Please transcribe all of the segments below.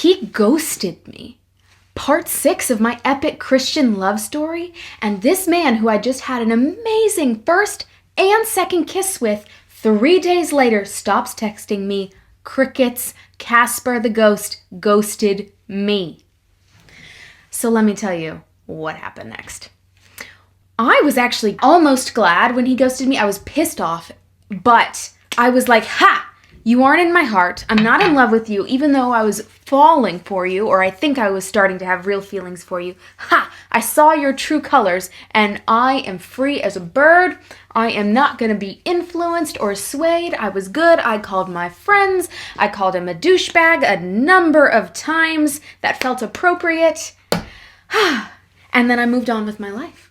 he ghosted me. Part 6 of my epic Christian love story, and this man who I just had an amazing first and second kiss with 3 days later stops texting me. Crickets. Casper the ghost ghosted me. So let me tell you what happened next. I was actually almost glad when he ghosted me. I was pissed off, but I was like, ha! You aren't in my heart. I'm not in love with you, even though I was falling for you, or I think I was starting to have real feelings for you. Ha! I saw your true colors, and I am free as a bird. I am not going to be influenced or swayed. I was good. I called my friends. I called him a douchebag a number of times that felt appropriate. And then I moved on with my life.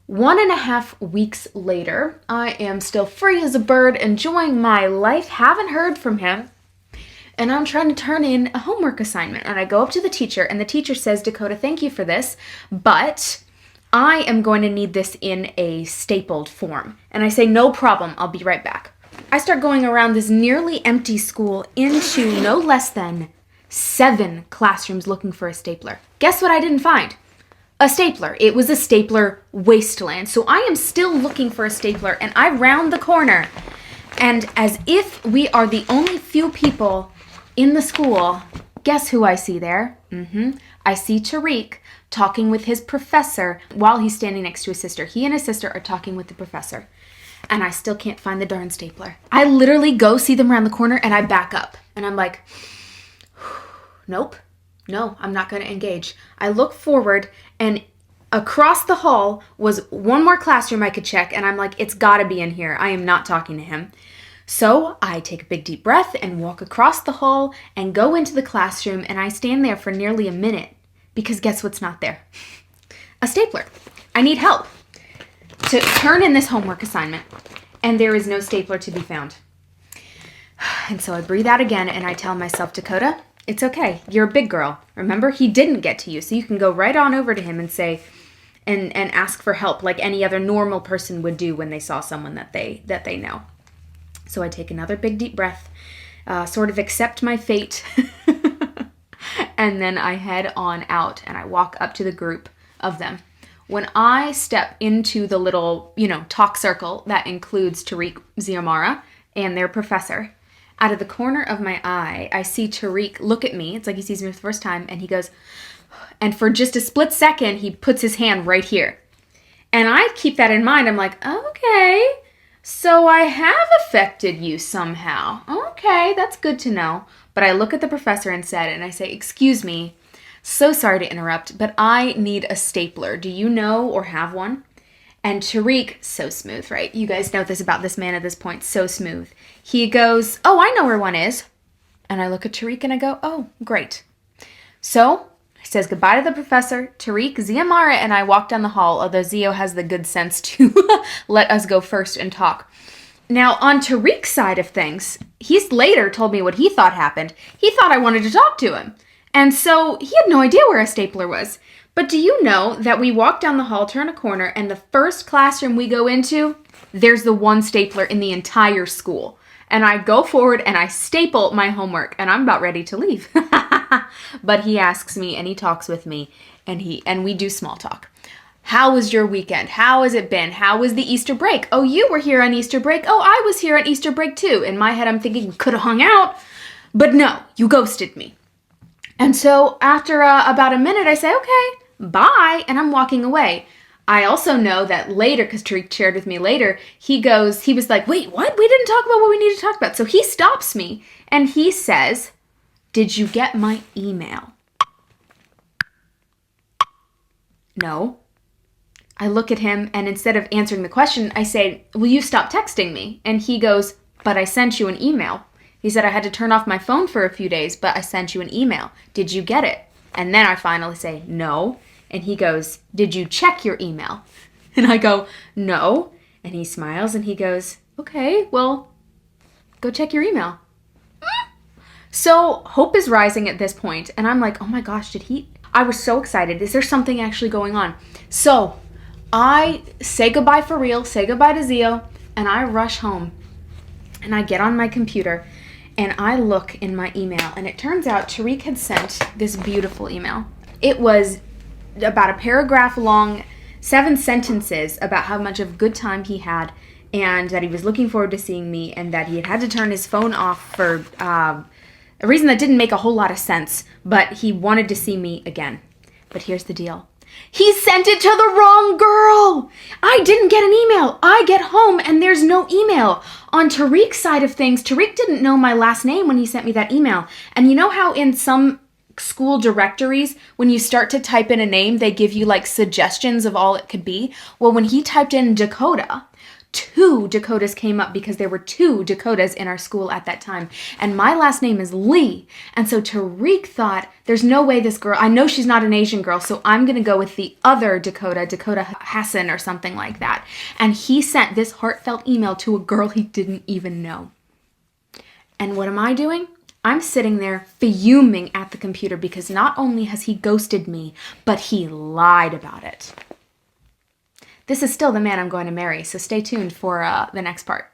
1.5 weeks later, I am still free as a bird, enjoying my life, haven't heard from him, and I'm trying to turn in a homework assignment. And I go up to the teacher, and the teacher says, Dakota, thank you for this, but I am going to need this in a stapled form. And I say, no problem, I'll be right back. I start going around this nearly empty school into no less than 7 classrooms looking for a stapler. Guess what I didn't find? A stapler. It was a stapler wasteland. So I am still looking for a stapler, and I round the corner. And as if we are the only few people in the school, guess who I see there? I see Tariq talking with his professor while he's standing next to his sister. He and his sister are talking with the professor. And I still can't find the darn stapler. I literally go see them around the corner, and I back up. And I'm like, nope. No, I'm not going to engage. I look forward, and across the hall was one more classroom I could check, and I'm like, it's got to be in here. I am not talking to him. So I take a big deep breath and walk across the hall and go into the classroom, and I stand there for nearly a minute because guess what's not there? A stapler. I need help to turn in this homework assignment, and there is no stapler to be found. And so I breathe out again, and I tell myself, Dakota, it's okay. You're a big girl. Remember, he didn't get to you, so you can go right on over to him and say, and ask for help like any other normal person would do when they saw someone that they know. So I take another big deep breath, sort of accept my fate, and then I head on out and I walk up to the group of them. When I step into the little, talk circle that includes Tariq, Ziamara, and their professor, out of the corner of my eye, I see Tariq look at me. It's like he sees me for the first time, and he goes, and for just a split second, he puts his hand right here. And I keep that in mind. I'm like, okay, so I have affected you somehow. Okay, that's good to know. But I look at the professor and I say, excuse me, so sorry to interrupt, but I need a stapler. Do you know or have one? And Tariq, so smooth, right? You guys know this about this man at this point, so smooth. He goes, oh, I know where one is. And I look at Tariq and I go, oh, great. So he says goodbye to the professor, Tariq, Ziamara, and I walk down the hall, although Zio has the good sense to let us go first and talk. Now, on Tariq's side of things, he's later told me what he thought happened. He thought I wanted to talk to him. And so he had no idea where a stapler was. But do you know that we walk down the hall, turn a corner, and the first classroom we go into, there's the one stapler in the entire school. And I go forward and I staple my homework, and I'm about ready to leave. But he asks me and he talks with me, and we do small talk. How was your weekend? How has it been? How was the Easter break? Oh, you were here on Easter break. Oh, I was here on Easter break too. In my head, I'm thinking, we could have hung out. But no, you ghosted me. And so after about a minute, I say, okay, bye, and I'm walking away. I also know that later, because Tariq shared with me later, he was like, wait, what? We didn't talk about what we need to talk about. So he stops me, and he says, did you get my email? No. I look at him, and instead of answering the question, I say, will you stop texting me? And he goes, but I sent you an email. He said I had to turn off my phone for a few days, but I sent you an email. Did you get it? And then I finally say, no. And he goes, did you check your email? And I go, no. And he smiles and he goes, okay, well, go check your email. So hope is rising at this point, and I'm like, oh my gosh, I was so excited. Is there something actually going on? So I say goodbye for real, say goodbye to Zio, and I rush home. And I get on my computer, And I look in my email, and it turns out Tariq had sent this beautiful email. It was about a paragraph long, 7 sentences about how much of a good time he had, and that he was looking forward to seeing me, and that he had had to turn his phone off for a reason that didn't make a whole lot of sense, but he wanted to see me again. But here's the deal. He sent it to the wrong girl. I didn't get an email. I get home and there's no email. On Tariq's side of things, Tariq didn't know my last name when he sent me that email. And you know how in some school directories, when you start to type in a name, they give you like suggestions of all it could be? Well, when he typed in Dakota, 2 Dakotas came up because there were 2 Dakotas in our school at that time. And my last name is Lee. And so Tariq thought, there's no way this girl, I know she's not an Asian girl, so I'm going to go with the other Dakota, Dakota Hassan or something like that. And he sent this heartfelt email to a girl he didn't even know. And what am I doing? I'm sitting there fuming at the computer because not only has he ghosted me, but he lied about it. This is still the man I'm going to marry, so stay tuned for the next part.